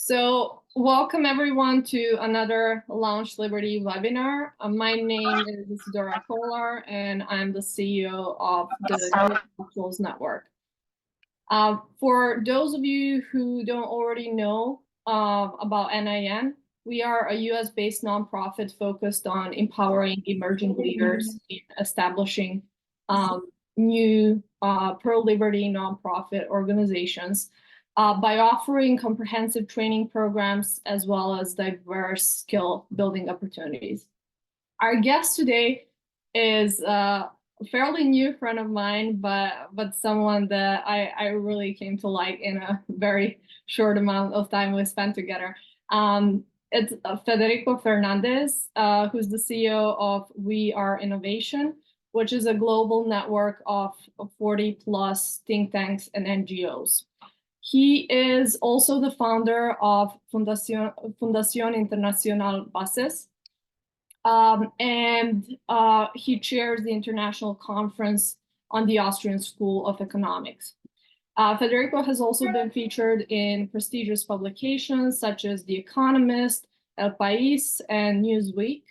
So welcome everyone to another Launch Liberty webinar. My name is Isidora Kolar and I'm the CEO of the Intellectuals Network. For those of you who don't already know about NIN, we are a US-based nonprofit focused on empowering emerging leaders in establishing new pro-liberty nonprofit organizations by offering comprehensive training programs as well as diverse skill building opportunities. Our guest today is a fairly new friend of mine, but someone that I really came to like in a very short amount of time we spent together. It's Federico Fernández, who's the CEO of We Are Innovation, which is a global network of 40 plus think tanks and NGOs. He is also the founder of Fundación Internacional Bases, and he chairs the International Conference on the Austrian School of Economics. Federico has also been featured in prestigious publications such as The Economist, El País, and Newsweek.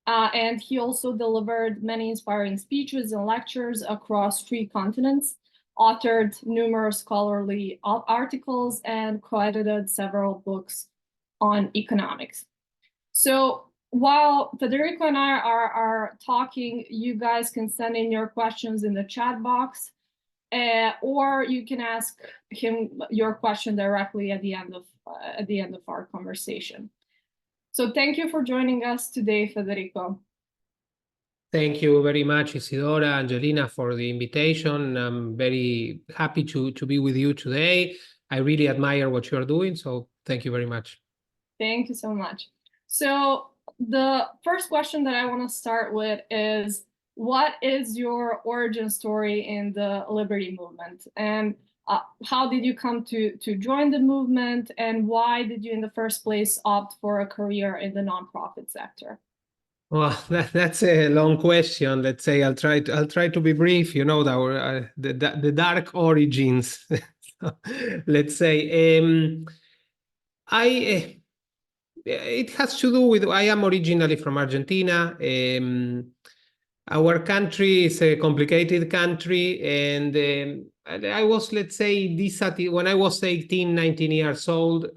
And he also delivered many inspiring speeches and lectures across 3 continents, authored numerous scholarly articles, and co-edited several books on economics. So while Federico and I are talking, you guys can send in your questions in the chat box, or you can ask him your question directly at the end of our conversation. So thank you for joining us today, Federico. Thank you very much, Isidora, Angelina, for the invitation. I'm very happy to be with you today. I really admire what you're doing, so thank you very much. Thank you so much. So the first question that I want to start with is, what is your origin story in the Liberty movement? And how did you come to join the movement? And why did you in the first place opt for a career in the nonprofit sector? Well, that's a long question. Let's say I'll try to be brief. You know, the dark origins. Let's say it has to do with I am originally from Argentina. Our country is a complicated country, and I was, let's say, when I was 18, 19 years old.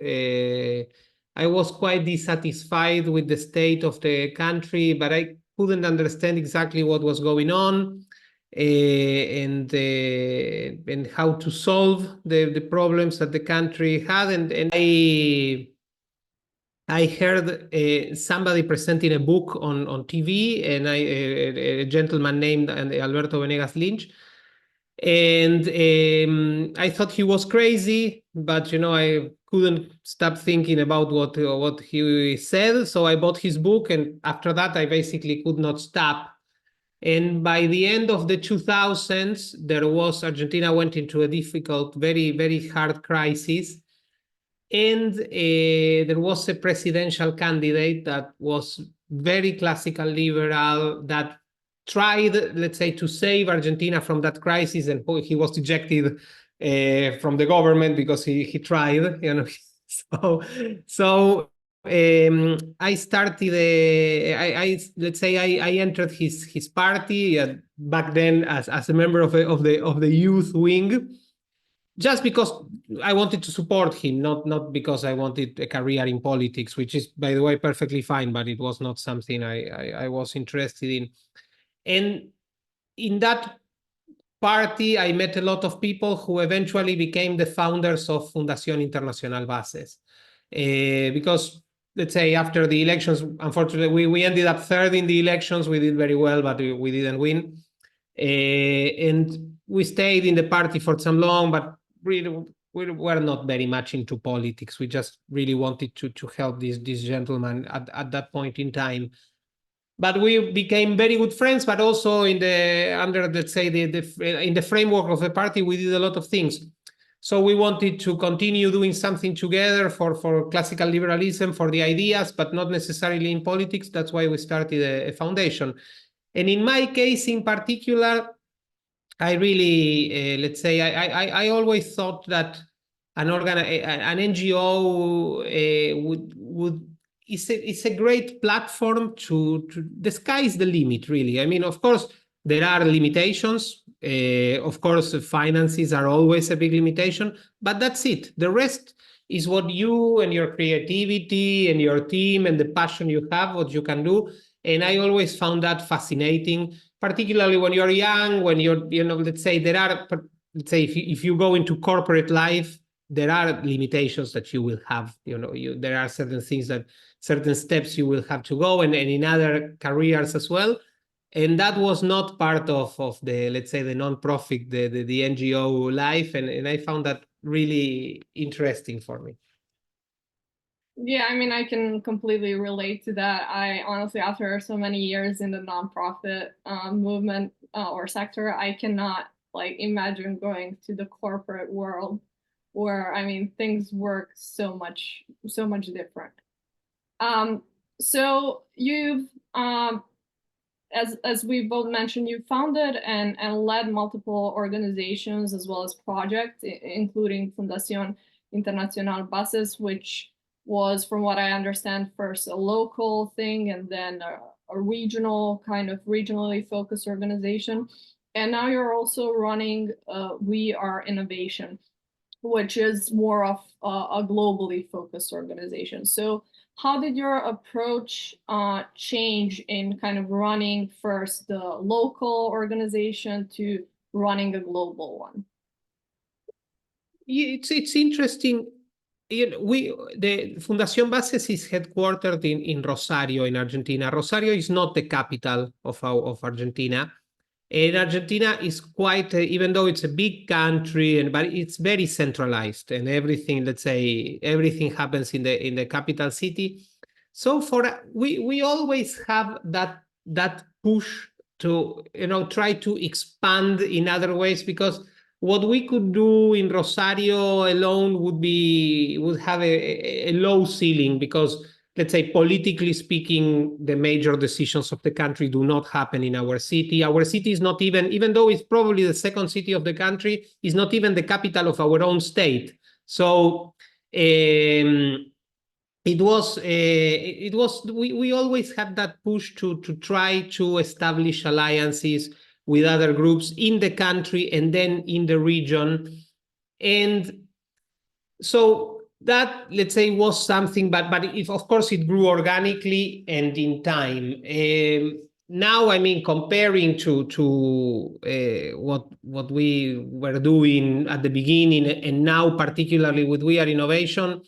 I was quite dissatisfied with the state of the country, but I couldn't understand exactly what was going on and how to solve the problems that the country had. And I heard somebody presenting a book on TV, and a gentleman named Alberto Venegas Lynch. And I thought he was crazy, but I couldn't stop thinking about what he said. So I bought his book, and after that, I basically could not stop. And by the end of the 2000s, Argentina went into a difficult, very, very hard crisis. And there was a presidential candidate that was very classical liberal that tried, let's say, to save Argentina from that crisis, and he was ejected from the government because he tried, So I started. Let's say I entered his party back then as a member of the youth wing, just because I wanted to support him, not because I wanted a career in politics, which is, by the way, perfectly fine, but it was not something I was interested in. And in that party, I met a lot of people who eventually became the founders of Fundación Internacional Bases. Because, let's say, after the elections, unfortunately, we ended up third in the elections. We did very well, but we didn't win. And we stayed in the party for some long, but really, we were not very much into politics. We just really wanted to help this gentleman at that point in time. But we became very good friends, but also in the framework of the party, we did a lot of things. So we wanted to continue doing something together for classical liberalism, for the ideas, but not necessarily in politics. That's why we started a foundation. And in my case in particular, I really, let's say, I always thought that an NGO it's a great platform to the sky is the limit, really. I mean, of course, there are limitations. Of course, finances are always a big limitation, but that's it. The rest is what you and your creativity and your team and the passion you have, what you can do. And I always found that fascinating, particularly when you're young, when you're, let's say if you go into corporate life, there are limitations that you will have. There are certain steps you will have to go, and in other careers as well. And that was not part of the, let's say, the nonprofit, the NGO life, and I found that really interesting for me. Yeah, I mean, I can completely relate to that. I honestly, after so many years in the nonprofit movement or sector, I cannot imagine going to the corporate world where, I mean, things work so much different. So you've, as we both mentioned, you founded and led multiple organizations as well as projects, including Fundación Internacional Bases, which was, from what I understand, first a local thing and then a regional, regionally focused organization. And now you're also running We Are Innovation, which is more of a globally focused organization. So how did your approach change in kind of running first the local organization to running a global one? It's interesting. The Fundación Bases is headquartered in Rosario, in Argentina. Rosario is not the capital of Argentina. And Argentina is quite, even though it's a big country, but it's very centralized, and everything, let's say, everything happens in the capital city. So we always have that push to try to expand in other ways, because what we could do in Rosario alone would have a low ceiling, because, let's say, politically speaking, the major decisions of the country do not happen in our city. Our city is not even though it's probably the second city of the country, is not even the capital of our own state. So we always had that push to try to establish alliances with other groups in the country and then in the region. And so that, let's say, was something, but of course it grew organically and in time. Now, I mean, comparing to what we were doing at the beginning and now, particularly with We Are Innovation,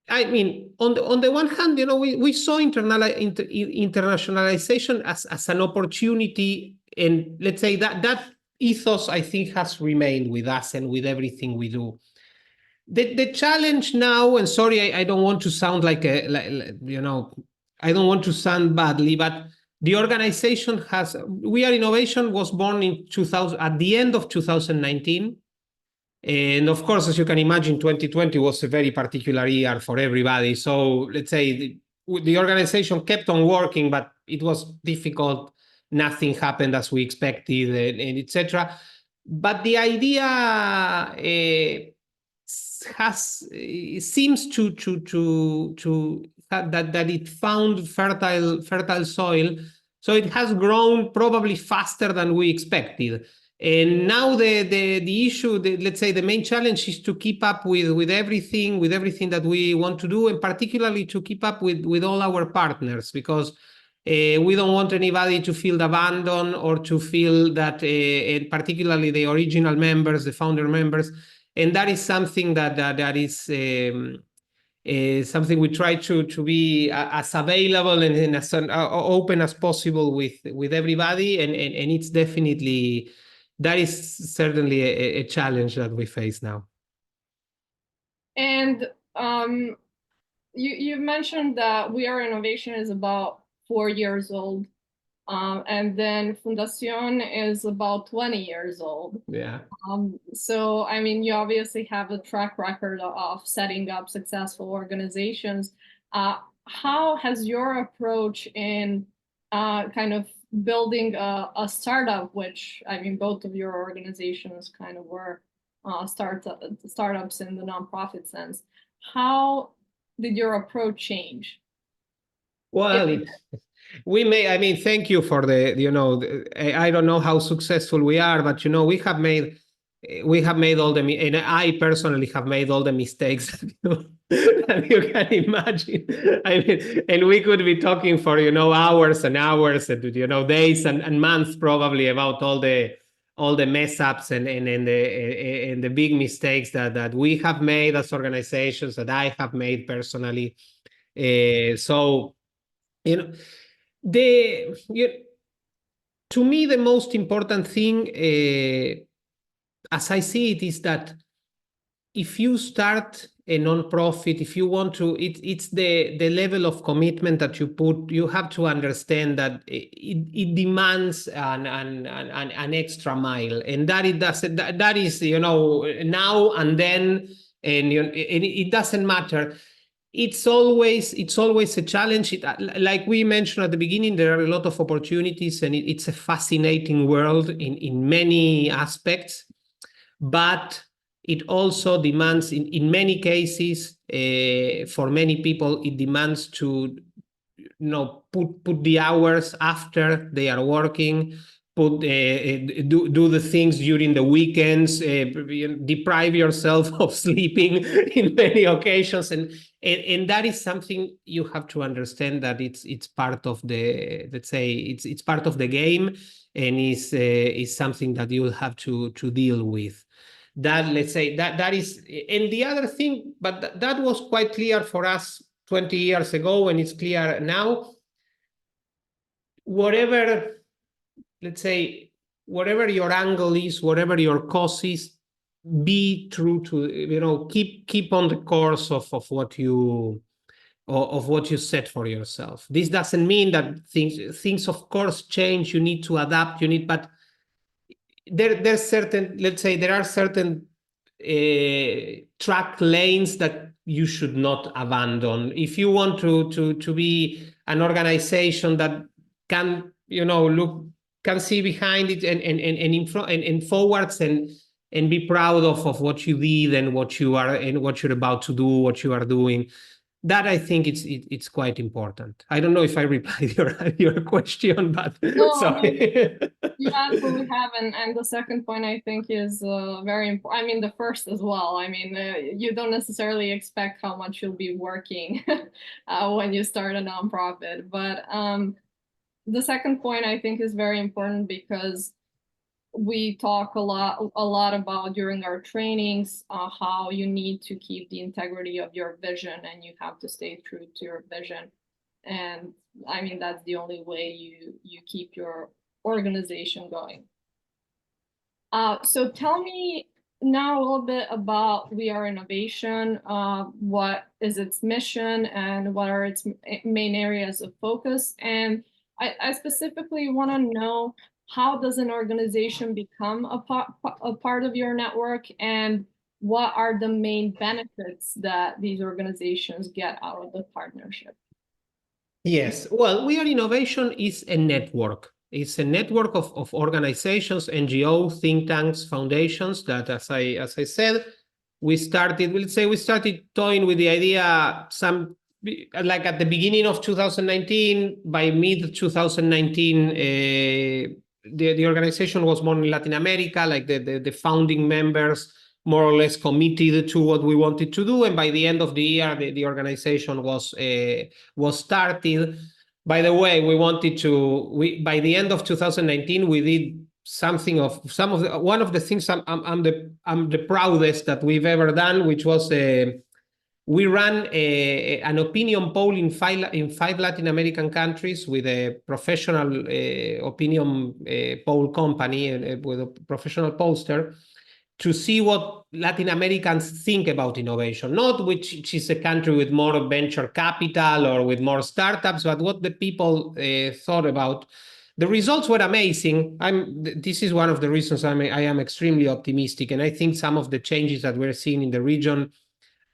I mean, on the one hand, we saw internationalization as an opportunity, and let's say that ethos, I think, has remained with us and with everything we do. The challenge now, and sorry, I don't want to sound I don't want to sound badly, but the organization We Are Innovation was born in 2000, at the end of 2019. And of course, as you can imagine, 2020 was a very particular year for everybody. So let's say the organization kept on working, but it was difficult. Nothing happened as we expected, and etc. But the idea seems to that it found fertile soil. So it has grown probably faster than we expected. And now the issue, let's say, the main challenge is to keep up with everything that we want to do, and particularly to keep up with all our partners, because we don't want anybody to feel abandoned or to feel that, and particularly the original members, the founder members, and that is something that is something we try to be as available and as open as possible with everybody, and it's definitely. That is certainly a challenge that we face now. And you mentioned that We Are Innovation is about 4 years old, and then Fundación is about 20 years old. Yeah. So, I mean, you obviously have a track record of setting up successful organizations. How has your approach in kind of building a startup, which, I mean, both of your organizations kind of were startups in the nonprofit sense. How did your approach change? Well, we may, I mean, thank you for the, I don't know how successful we are, but, we have made all the, and I personally have made all the mistakes that you can imagine. I mean, and we could be talking for, hours and hours and, days and months probably about all the mess ups and the big mistakes that we have made as organizations, that I have made personally. So, to me, the most important thing, as I see it, is that if you start a nonprofit, if you want to, it's the level of commitment that you put. You have to understand that it demands an extra mile, and that it doesn't. That is, now and then, and it doesn't matter. It's always a challenge. Like we mentioned at the beginning, there are a lot of opportunities, and it's a fascinating world in many aspects. But it also demands, in many cases, for many people, it demands to put the hours after they are working, do the things during the weekends, deprive yourself of sleeping in many occasions, and that is something you have to understand, that it's part of the, let's say, it's part of the game, and is something that you will have to deal with. That, let's say, that is, and the other thing, but that was quite clear for us 20 years ago, and it's clear now. Whatever, let's say, whatever your angle is, whatever your cause is, be true to, keep on the course of what you set for yourself. This doesn't mean that things of course change. You need to adapt. But there's certain, let's say, there are certain track lanes that you should not abandon. If you want to be an organization that can, can see behind it and in front and forwards, and be proud of what you did and what you're about to do, what you are doing. That, I think, it's quite important. I don't know if I replied your question, but no, sorry. You absolutely have, and the second point, I think, is very important. I mean, the first as well. I mean, you don't necessarily expect how much you'll be working when you start a nonprofit, but the second point, I think, is very important, because we talk a lot about during our trainings how you need to keep the integrity of your vision, and you have to stay true to your vision. And I mean, that's the only way you keep your organization going. So tell me now a little bit about We Are Innovation. What is its mission, and what are its main areas of focus? And I specifically want to know, how does an organization become a part of your network, and what are the main benefits that these organizations get out of the partnership? Yes, well, We Are Innovation is a network. It's a network of organizations, NGOs, think tanks, foundations that, as I said, we started toying with the idea like at the beginning of 2019. By mid 2019, the organization was more in Latin America, like the founding members more or less committed to what we wanted to do, and by the end of the year, the organization was started. By the way, by the end of 2019, we did one of the things I'm the proudest that we've ever done, which was we ran an opinion poll in 5 Latin American countries with a professional opinion poll company with a professional pollster, to see what Latin Americans think about innovation, not which is a country with more venture capital or with more startups, but what the people thought about. The results were amazing. This is one of the reasons I am extremely optimistic, and I think some of the changes that we're seeing in the region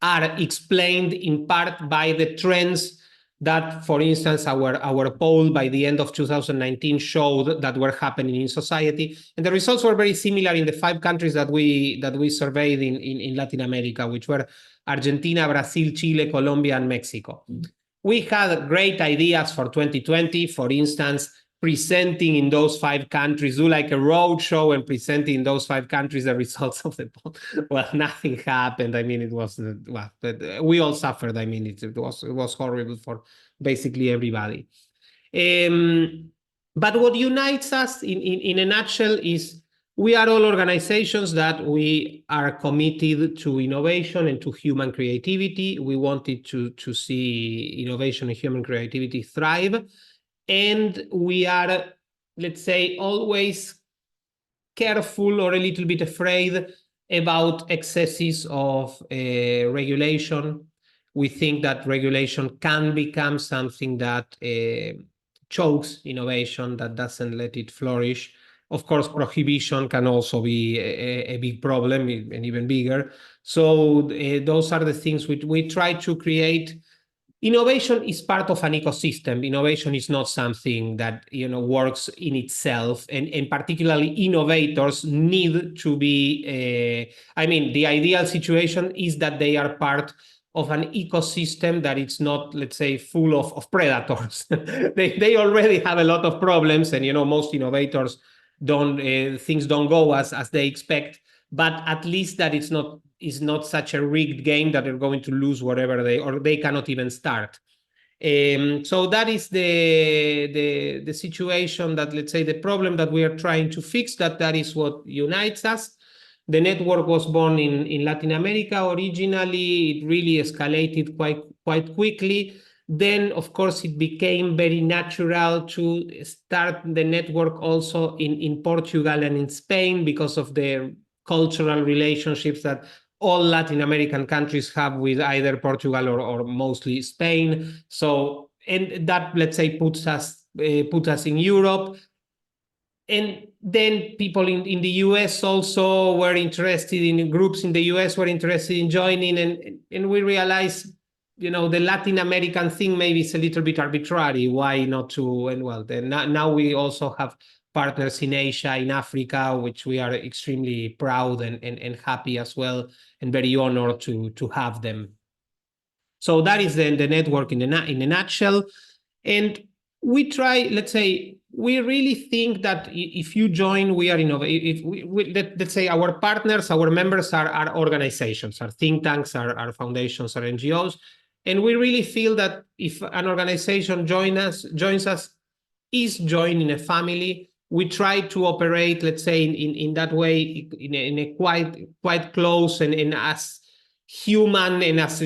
are explained in part by the trends that, for instance, our poll by the end of 2019 showed that were happening in society. And the results were very similar in the 5 countries that we surveyed in Latin America, which were Argentina, Brazil, Chile, Colombia, and Mexico. We had great ideas for 2020, for instance, presenting in those 5 countries, do like a road show and presenting in those 5 countries the results of the poll. Well, nothing happened. I mean, it was, well, we all suffered. I mean, it was horrible for basically everybody. But what unites us in a nutshell is we are all organizations that we are committed to innovation and to human creativity. We wanted to see innovation and human creativity thrive. And we are, let's say, always careful or a little bit afraid about excesses of regulation. We think that regulation can become something that chokes innovation, that doesn't let it flourish. Of course, prohibition can also be a big problem and even bigger. So those are the things we try to create. Innovation is part of an ecosystem. Innovation is not something that works in itself, and particularly innovators need to be. I mean, the ideal situation is that they are part of an ecosystem that it's not, let's say, full of predators. they already have a lot of problems, and most innovators things don't go as they expect. But at least that it's not such a rigged game that they're going to lose whatever they cannot even start. So that is the situation, that, let's say, the problem that we are trying to fix, that is what unites us. The network was born in Latin America originally. It really escalated quite quickly. Then, of course, it became very natural to start the network also in Portugal and in Spain because of the cultural relationships that all Latin American countries have with either Portugal or mostly Spain. So, and that, let's say, put us in Europe. And then people in the US also were interested in, groups in the US were interested in joining, and we realized, the Latin American thing maybe is a little bit arbitrary. Why not to? And well, then now we also have partners in Asia, in Africa, which we are extremely proud and happy as well, and very honored to have them. So that is the network in a nutshell. And we try, let's say, we really think that if you join, we are let's say our partners, our members are organizations, are think tanks, are foundations, are NGOs. And we really feel that if an organization joins us, is joining a family. We try to operate, let's say, in that way, in a quite close and as human, and as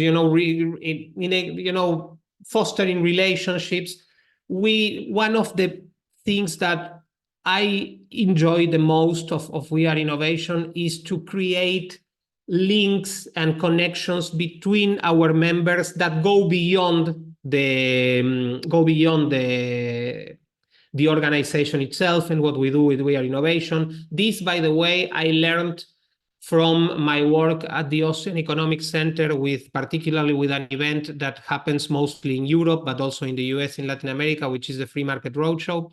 fostering relationships. One of the things that I enjoy the most of We Are Innovation is to create links and connections between our members that go beyond the organization itself and what we do with We Are Innovation. This, by the way, I learned from my work at the Austrian Economics Center, particularly with an event that happens mostly in Europe, but also in the US and Latin America, which is the Free Market Roadshow.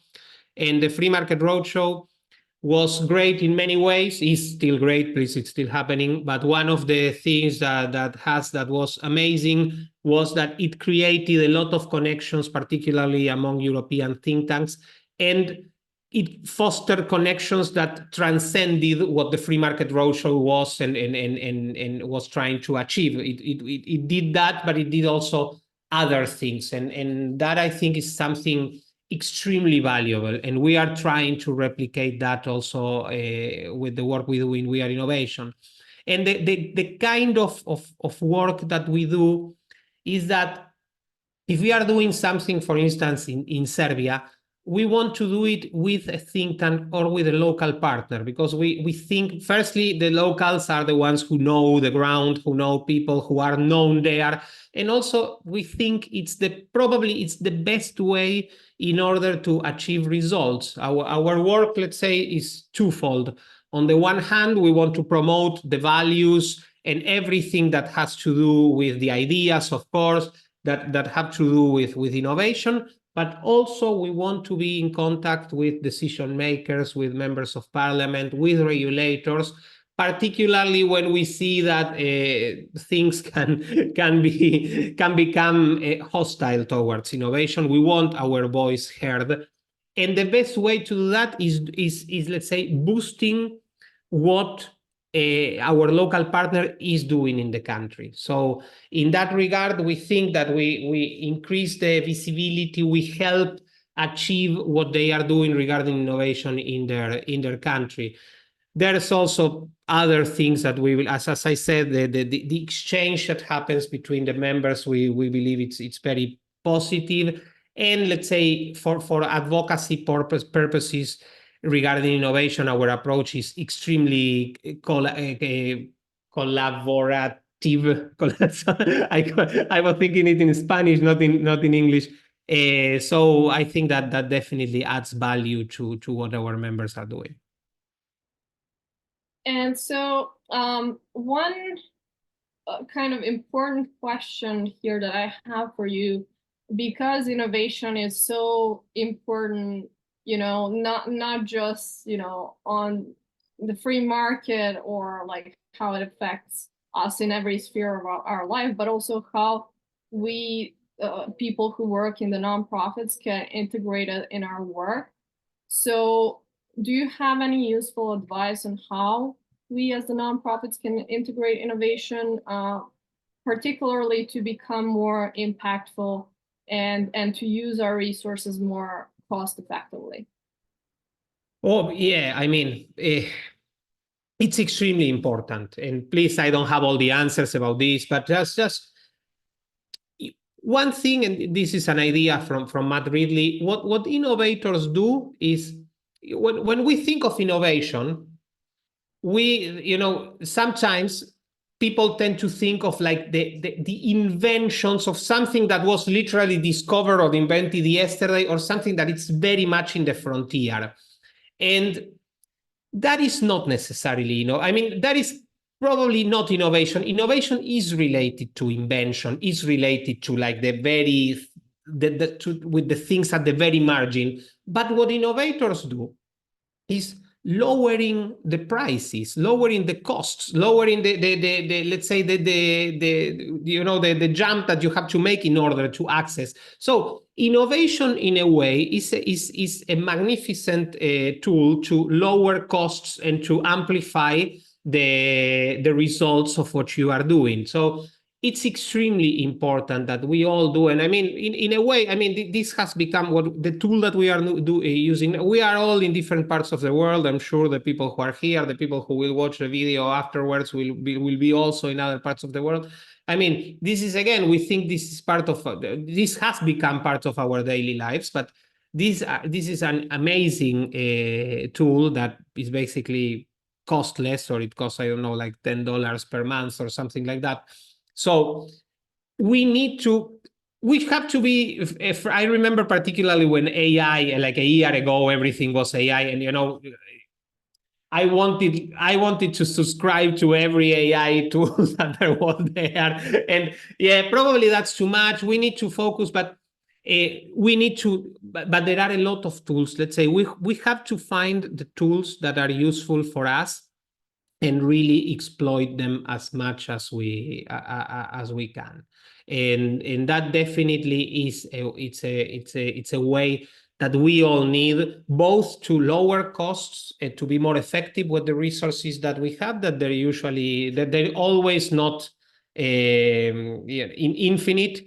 And the Free Market Roadshow was great in many ways, is still great, please, it's still happening. But one of the things that was amazing was that it created a lot of connections, particularly among European think tanks, and it fostered connections that transcended what the Free Market Roadshow was and was trying to achieve. It did that, but it did also other things. And that, I think, is something extremely valuable. And we are trying to replicate that also with the work we do in We Are Innovation. And the kind of work that we do is that if we are doing something, for instance, in Serbia, we want to do it with a think tank or with a local partner, because we think, firstly, the locals are the ones who know the ground, who know people who are known there. And also, we think probably it's the best way in order to achieve results. Our work, let's say, is twofold. On the one hand, we want to promote the values and everything that has to do with the ideas, of course, that have to do with innovation, but also we want to be in contact with decision makers, with members of parliament, with regulators, particularly when we see that things can become hostile towards innovation. We want our voice heard, and the best way to do that is let's say boosting what our local partner is doing in the country. So in that regard, we think that we increase the visibility, we help achieve what they are doing regarding innovation in their country. There's also other things that we will, as I said, the exchange that happens between the members, we believe it's very positive. And let's say for advocacy purposes regarding innovation, our approach is extremely collaborative. I was thinking it in Spanish, not in English. So I think that definitely adds value to what our members are doing. And so one kind of important question here that I have for you, because innovation is so important, not just, on the free market or like how it affects us in every sphere of our life, but also how we people who work in the nonprofits can integrate it in our work. So do you have any useful advice on how we as the nonprofits can integrate innovation, particularly to become more impactful and to use our resources more cost effectively? Oh, yeah, I mean, it's extremely important. And please, I don't have all the answers about this, but just one thing, and this is an idea from Matt Ridley, what innovators do is when we think of innovation, sometimes people tend to think of like the inventions of something that was literally discovered or invented yesterday, or something that is very much in the frontier. And that is not necessarily, I mean, that is probably not innovation. Innovation is related to invention, is related to like with the things at the very margin. But what innovators do is lowering the prices, lowering the costs, lowering the let's say the jump that you have to make in order to access. So innovation, in a way, is a magnificent tool to lower costs and to amplify the results of what you are doing. So it's extremely important that we all do. And I mean, in a way, I mean, this has become what the tool that we are using. We are all in different parts of the world. I'm sure the people who are here, the people who will watch the video afterwards will be also in other parts of the world. I mean, this is, again, we think this is this has become part of our daily lives, but this is an amazing tool that is basically costless, or it costs, I don't know, like $10 per month or something like that. So we have to be, if I remember particularly when AI, like a year ago, everything was AI, and I wanted to subscribe to every AI tool that there was there. And yeah, probably that's too much. We need to focus, but but there are a lot of tools. Let's say we have to find the tools that are useful for us and really exploit them as much as we can. And that definitely is it's a way that we all need, both to lower costs and to be more effective with the resources that we have, that they're always not infinite.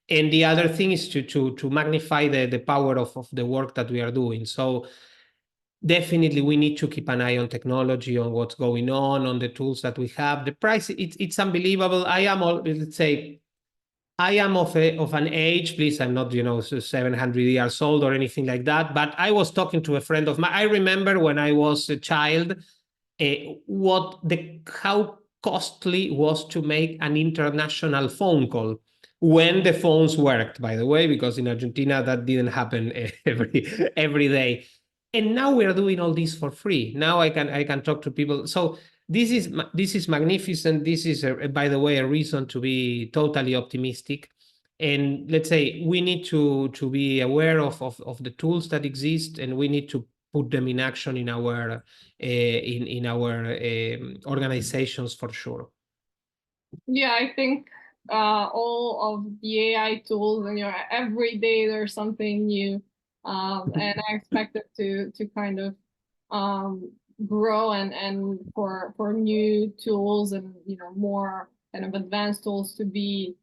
And the other thing is to magnify the power of the work that we are doing. So definitely we need to keep an eye on technology, on what's going on the tools that we have. The price, it's unbelievable. Let's say, I am of an age, please, I'm not, 700 years old or anything like that, but I was talking to a friend of mine. I remember when I was a child, how costly was to make an international phone call when the phones worked, by the way, because in Argentina that didn't happen every day. And now we are doing all this for free. Now I can talk to people. So this is magnificent. This is, by the way, a reason to be totally optimistic. And let's say we need to be aware of the tools that exist, and we need to put them in action in our organizations for sure. Yeah, I think all of the AI tools, and every day there's something new, and I expect it to kind of grow and for new tools and more kind of advanced tools to be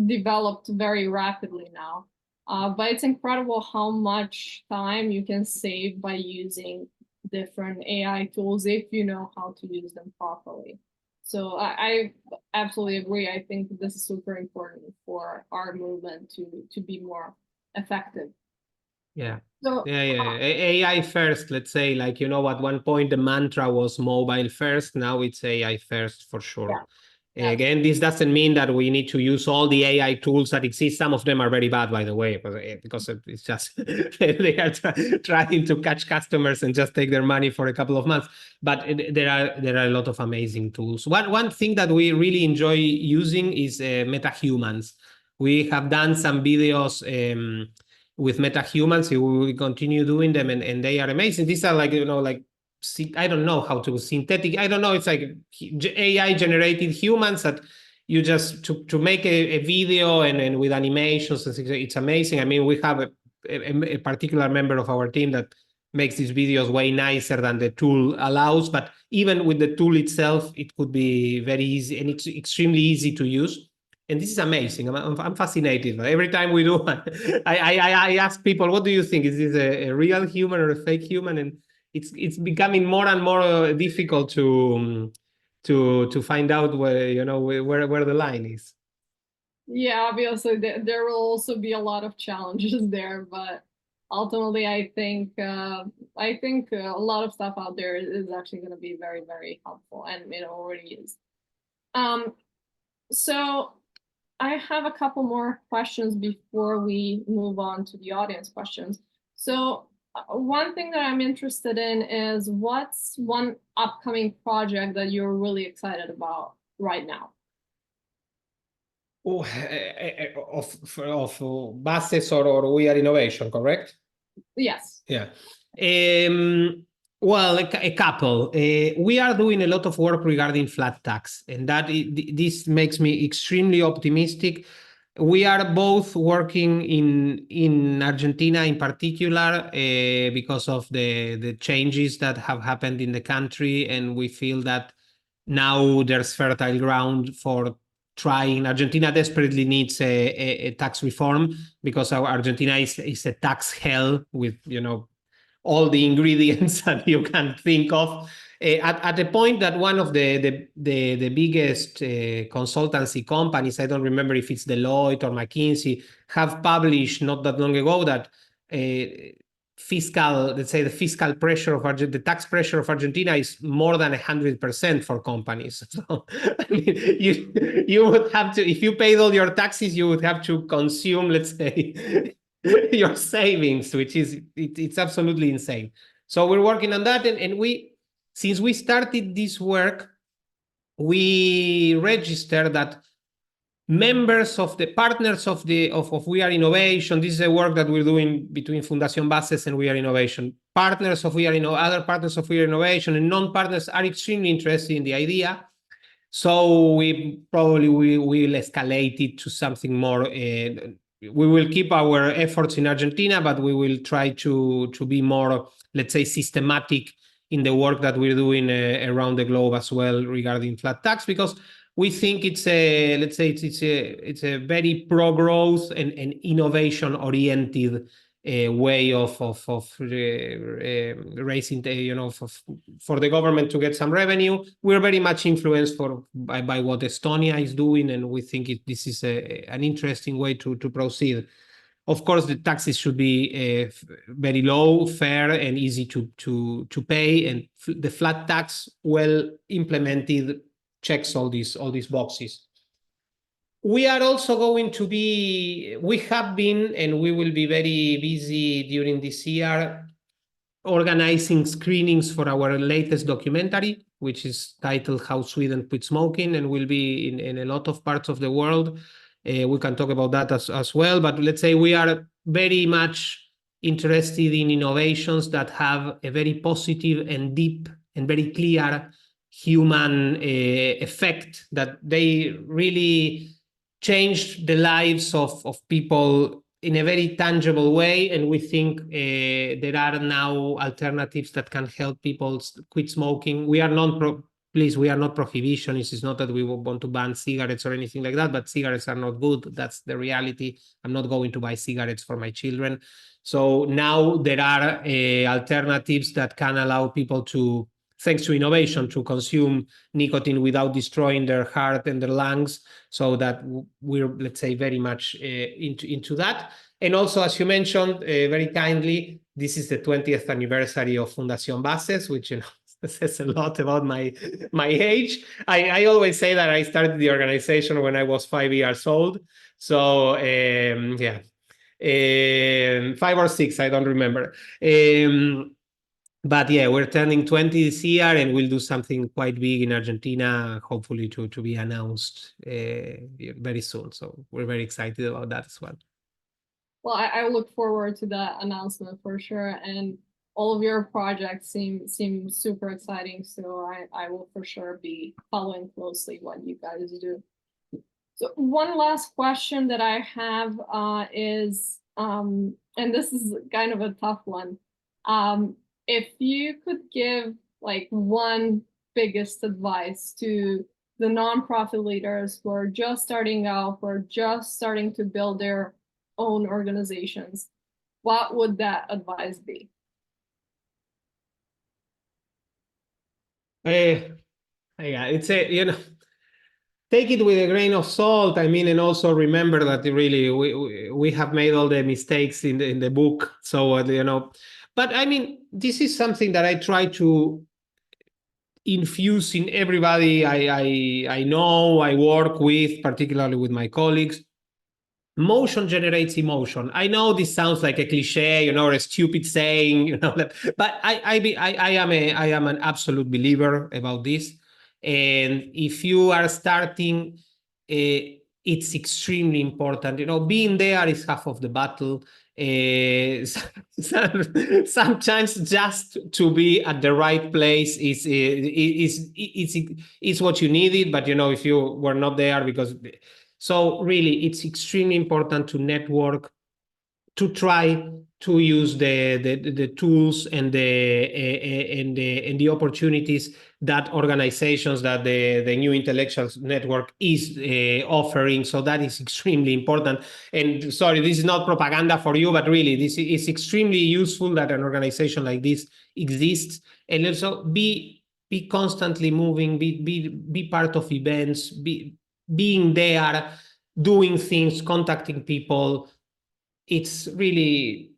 developed very rapidly now. But it's incredible how much time you can save by using different AI tools if you know how to use them properly. So I absolutely agree. I think this is super important for our movement to be more effective. Yeah. So Yeah. AI first, let's say, like, at one point the mantra was mobile first. Now it's AI first for sure. Yeah. Again, this doesn't mean that we need to use all the AI tools that exist. Some of them are very bad, by the way, because it's just they are trying to catch customers and just take their money for a couple of months. But there are a lot of amazing tools. One thing that we really enjoy using is MetaHumans. We have done some videos with MetaHumans. We will continue doing them, and they are amazing. These are like, I don't know how to synthetic. I don't know. It's like AI generated humans that you just to make a video and with animations. It's amazing. I mean, we have a particular member of our team that makes these videos way nicer than the tool allows. But even with the tool itself, it could be very easy, and it's extremely easy to use. And this is amazing. I'm fascinated. Every time we do, I ask people, what do you think? Is this a real human or a fake human? And it's becoming more and more difficult to find out where the line is. Yeah, obviously there will also be a lot of challenges there, but ultimately I think a lot of stuff out there is actually going to be very, very helpful, and it already is. So I have a couple more questions before we move on to the audience questions. So one thing that I'm interested in is, what's one upcoming project that you're really excited about right now? Of Bases or We Are Innovation, correct? Yes. Yeah. Well, a couple. We are doing a lot of work regarding flat tax, and this makes me extremely optimistic. We are both working in Argentina in particular because of the changes that have happened in the country, and we feel that now there's fertile ground for trying. Argentina desperately needs a tax reform because Argentina is a tax hell with all the ingredients that you can think of. At the point that one of the biggest consultancy companies, I don't remember if it's Deloitte or McKinsey, have published not that long ago that the fiscal pressure of the tax pressure of Argentina is more than 100% for companies. So I mean, you would have to, if you paid all your taxes, you would have to consume, let's say, your savings, which is it's absolutely insane. So we're working on that, and since we started this work, we registered that members of the partners of We Are Innovation. This is a work that we're doing between Fundación Bases and We Are Innovation. Partners of other partners of We Are Innovation and non-partners are extremely interested in the idea. So we probably will escalate it to something more. We will keep our efforts in Argentina, but we will try to be more, let's say, systematic in the work that we're doing around the globe as well regarding flat tax, because we think it's a very pro-growth and innovation-oriented way of raising, for the government to get some revenue. We're very much influenced by what Estonia is doing, and we think this is an interesting way to proceed. Of course, the taxes should be very low, fair, and easy to pay, and the flat tax, well implemented, checks all these boxes. We are also going to we have been, and we will be very busy during this year, organizing screenings for our latest documentary, which is titled How Sweden Quit Smoking, and will be in a lot of parts of the world. We can talk about that as well. But let's say we are very much interested in innovations that have a very positive and deep and very clear human effect, that they really change the lives of people in a very tangible way. And we think there are now alternatives that can help people quit smoking. We are please, we are not prohibitionists. It's not that we want to ban cigarettes or anything like that, but cigarettes are not good. That's the reality. I'm not going to buy cigarettes for my children. So now there are alternatives that can allow people to, thanks to innovation, to consume nicotine without destroying their heart and their lungs. So that we're, let's say, very much into that. And also, as you mentioned very kindly, this is the 20th anniversary of Fundación Bases, which, you know, says a lot about my age. I always say that I started the organization when I was 5 years old. So yeah, 5 or 6, I don't remember. But yeah, we're turning 20 this year, and we'll do something quite big in Argentina, hopefully to be announced very soon. So we're very excited about that as well. Well, I look forward to that announcement for sure. And all of your projects seem super exciting. So I will for sure be following closely what you guys do. So one last question that I have is, and this is kind of a tough one. If you could give like one biggest advice to the nonprofit leaders who are just starting out, who are just starting to build their own organizations, what would that advice be? Yeah, it's a, you know, take it with a grain of salt. I mean, and also remember that really we have made all the mistakes in the book. So you know, but I mean, this is something that I try to infuse in everybody I know, I work with, particularly with my colleagues. Motion generates emotion. I know this sounds like a cliche, you know, or a stupid saying, you know, that, but I am an absolute believer about this. And if you are starting, it's extremely important. You know, being there is half of the battle. Sometimes just to be at the right place is what you needed. But you know, if you were not there because. So really, it's extremely important to network, to try to use the tools and the opportunities that organizations, that the New Intellectuals Network is offering. So that is extremely important. And sorry, this is not propaganda for you, but really, this is extremely useful that an organization like this exists. And also be constantly moving, be part of events, being there, doing things, contacting people. It's really,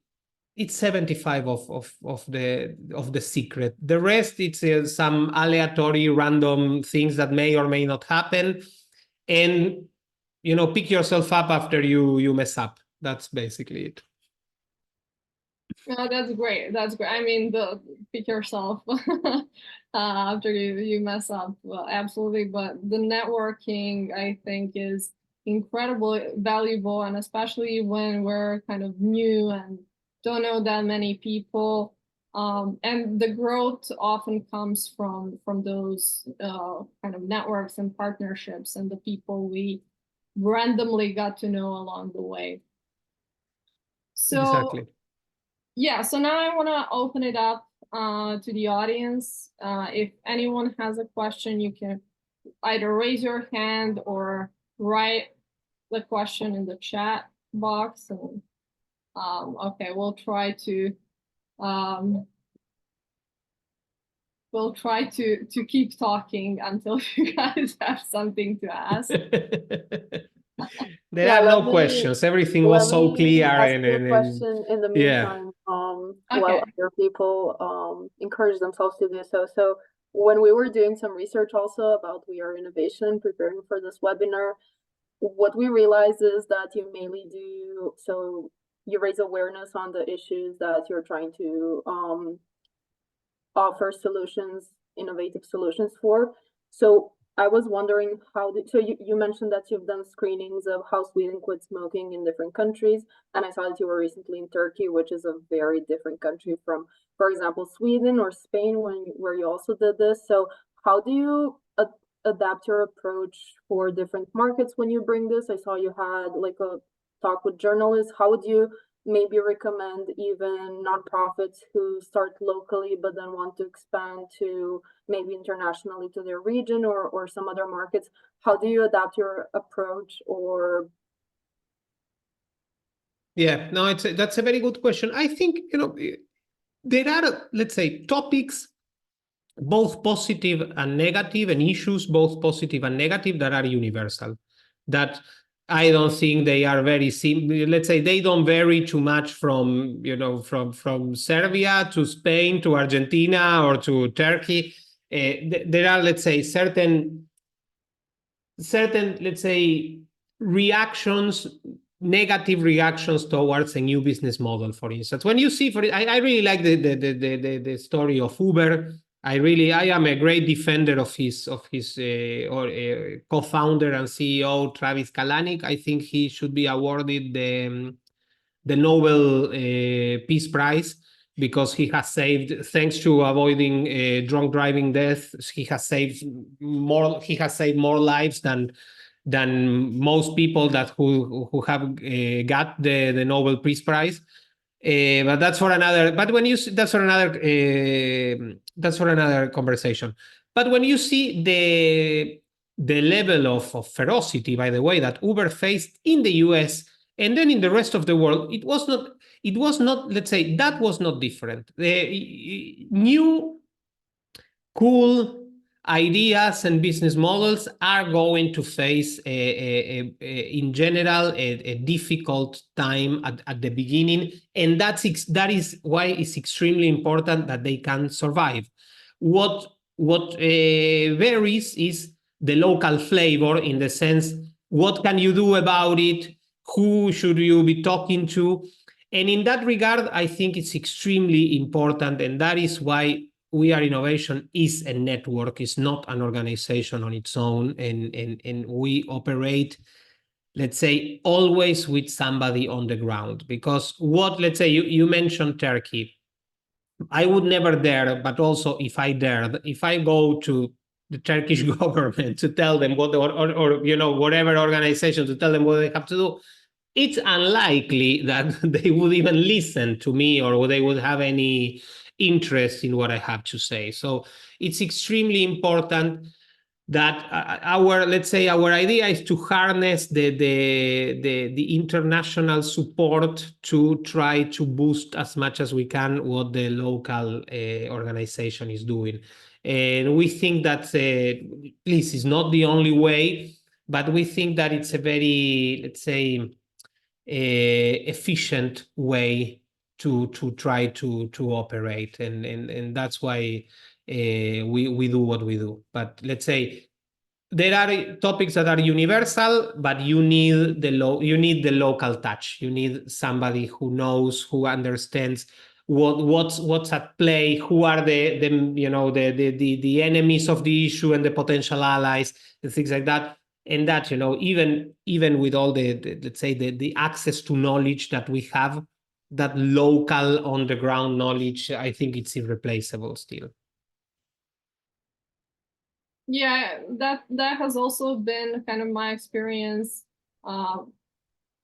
it's 75 of the secret. The rest, it's some aleatory random things that may or may not happen. And, you know, pick yourself up after you mess up. That's basically it. Oh, that's great. That's great. I mean, pick yourself after you mess up. Well, absolutely. But the networking, I think, is incredibly valuable, and especially when we're kind of new and don't know that many people. And the growth often comes from those kind of networks and partnerships and the people we randomly got to know along the way. So. Exactly. Yeah, so now I want to open it up to the audience. If anyone has a question, you can either raise your hand or write the question in the chat box. And okay, we'll try to keep talking until you guys have something to ask. There are no questions. Everything was so clear. Ask you a question in the meantime, while other people encourage themselves to do so. So when we were doing some research also about We Are Innovation, preparing for this webinar, what we realized is that you mainly do, so you raise awareness on the issues that you're trying to offer solutions, innovative solutions for. So I was wondering so you mentioned that you've done screenings of how Sweden quit smoking in different countries, and I saw that you were recently in Turkey, which is a very different country from, for example, Sweden or Spain, where you also did this. So how do you adapt your approach for different markets when you bring this? I saw you had like a talk with journalists. How would you maybe recommend even nonprofits who start locally but then want to expand to maybe internationally to their region or some other markets? How do you adapt your approach? Or Yeah, no, that's a very good question. I think, there are, let's say, topics, both positive and negative, and issues, both positive and negative, that are universal. That I don't think they are very simple. Let's say they don't vary too much from, from Serbia to Spain to Argentina or to Turkey. There are, let's say, certain, let's say, reactions, negative reactions towards a new business model. For instance, when you see, I really like the story of Uber. I am a great defender of his co-founder and CEO Travis Kalanick. I think he should be awarded the Nobel Peace Prize, because he has saved, thanks to avoiding drunk driving deaths, he has saved more lives than most people who have got the Nobel Peace Prize. But that's for another. But when you that's for another conversation. But when you see the level of ferocity, by the way, that Uber faced in the US and then in the rest of the world, it was not. Let's say that was not different. The new cool ideas and business models are going to face in general a difficult time at the beginning, and that is why it's extremely important that they can survive. What varies is the local flavor, in the sense, what can you do about it, who should you be talking to, and in that regard I think it's extremely important, and that is why We Are Innovation is a network, is not an organization on its own, and we operate, let's say, always with somebody on the ground. Because let's say, you mentioned Turkey. I would never dare, but also if I dared, if I go to the Turkish government to tell them what, or whatever organization, to tell them what they have to do, it's unlikely that they would even listen to me, or they would have any interest in what I have to say. So it's extremely important that let's say our idea is to harness the international support to try to boost as much as we can what the local organization is doing. And we think that this is not the only way, but we think that it's a very, let's say, efficient way to try to operate, and that's why we do what we do. But let's say there are topics that are universal, but you need the local touch. You need somebody who knows, who understands what's at play, who are the enemies of the issue and the potential allies and things like that. And that, even with all the let's say the access to knowledge that we have, that local on the ground knowledge, I think it's irreplaceable still. Yeah, that has also been kind of my experience now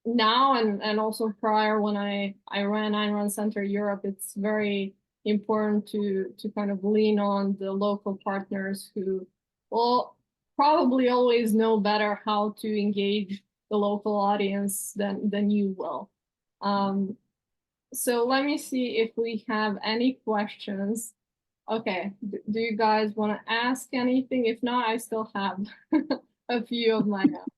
and also prior when I ran Ayn Rand Center Europe. It's very important to kind of lean on the local partners who will probably always know better how to engage the local audience than you will. So let me see if we have any questions. Okay, do you guys want to ask anything? If not, I still have a few of my own.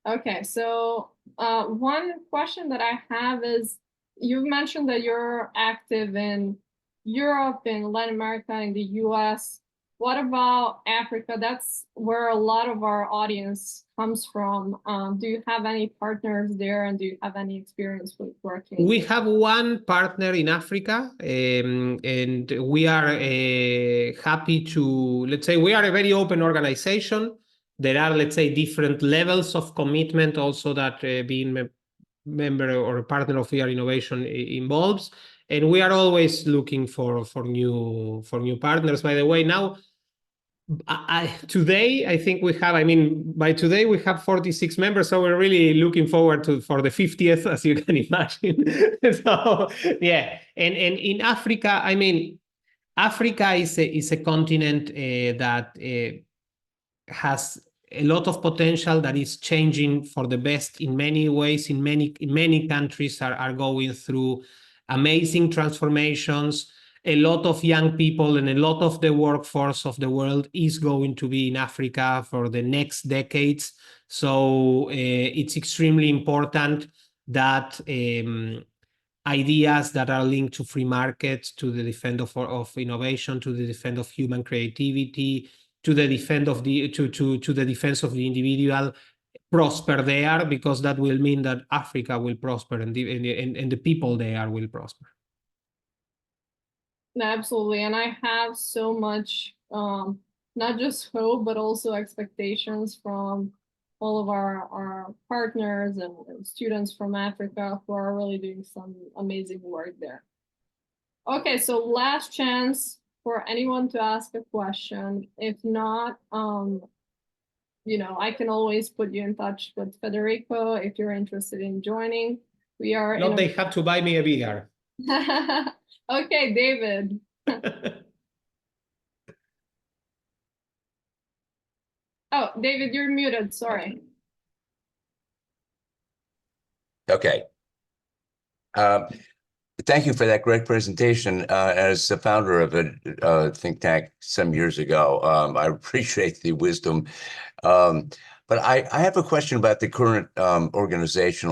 Okay, so one question that I have is, you've mentioned that you're active in Europe, in Latin America, in the US. What about Africa? That's where a lot of our audience comes from. Do you have any partners there, and do you have any experience with working? We have one partner in Africa, and we are happy to, let's say, we are a very open organization. There are, let's say, different levels of commitment also that being a member or a partner of VR Innovation involves. And we are always looking for new partners. By the way, now, today, I think we have, I mean, by today we have 46 members, so we're really looking forward for the 50th, as you can imagine. So, yeah, and in Africa, I mean, Africa is a continent that has a lot of potential, that is changing for the best in many ways. In many countries are going through amazing transformations. A lot of young people and a lot of the workforce of the world is going to be in Africa for the next decades. So it's extremely important that ideas that are linked to free markets, to the defense of innovation, to the defense of human creativity, to the defense of the the individual prosper there, because that will mean that Africa will prosper and the people there will prosper. Absolutely, and I have so much, not just hope, but also expectations from all of our partners and students from Africa who are really doing some amazing work there. Okay, so last chance for anyone to ask a question. If not, you know, I can always put you in touch with Federico if you're interested in joining. We are. No, they have to buy me a VR. Okay, David. Oh, David, you're muted. Sorry. Okay. Thank you for that great presentation. As the founder of a think tank some years ago, I appreciate the wisdom. But I have a question about the current organizations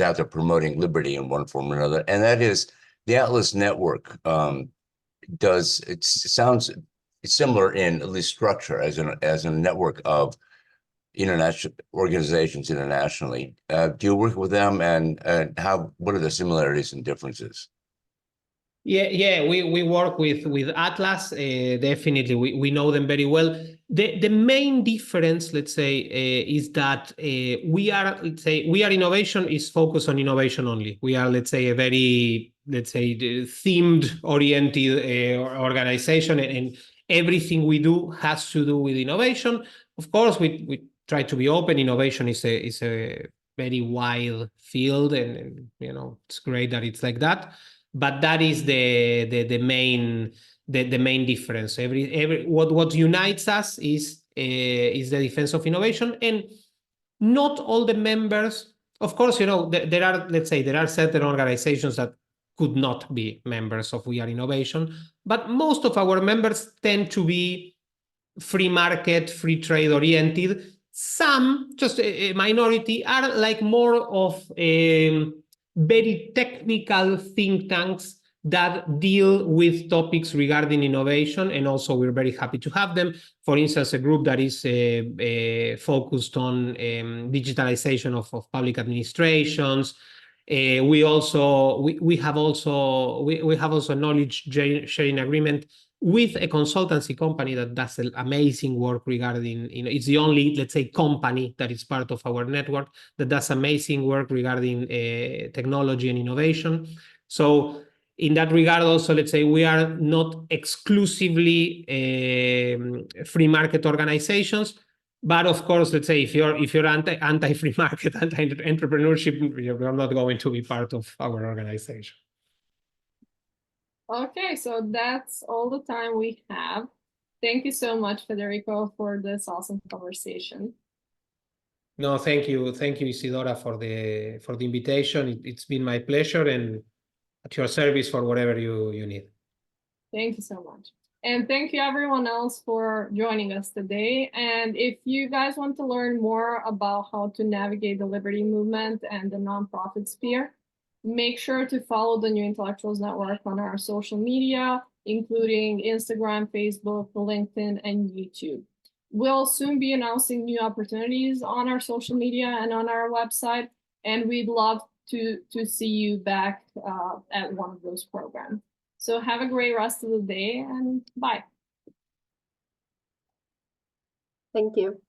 out there promoting liberty in one form or another, and that is the Atlas Network. It sounds similar in at least structure as a network of international organizations internationally. Do you work with them, and what are the similarities and differences? Yeah, we work with Atlas. Definitely, we know them very well. The main difference, let's say, is that we are innovation is focused on innovation only. We are, let's say, a very, let's say, themed oriented organization, and everything we do has to do with innovation. Of course, we try to be open. Innovation is a very wide field, and you know, it's great that it's like that. But that is the main difference. What unites us is the defense of innovation, and not all the members. Of course, you know, there are certain organizations that could not be members of We Are Innovation, but most of our members tend to be free market, free trade oriented. Some, just a minority, are like more of very technical think tanks that deal with topics regarding innovation, and also we're very happy to have them. For instance, a group that is focused on digitalization of public administrations. We have also a knowledge sharing agreement with a consultancy company that does amazing work regarding, you know, it's the only, let's say, company that is part of our network that does amazing work regarding technology and innovation. So in that regard, also, let's say, we are not exclusively free market organizations, but of course, let's say, if you're anti-free market, anti-entrepreneurship, you're not going to be part of our organization. Okay, so that's all the time we have. Thank you so much, Federico, for this awesome conversation. No, thank you, Isidora, for the invitation. It's been my pleasure, and at your service for whatever you need. Thank you so much. And thank you everyone else for joining us today. And if you guys want to learn more about how to navigate the liberty movement and the nonprofit sphere, make sure to follow the New Intellectuals Network on our social media. including Instagram, Facebook, LinkedIn, and YouTube. We'll soon be announcing new opportunities on our social media and on our website, and we'd love to see you back at one of those programs. So have a great rest of the day, and bye. Thank you.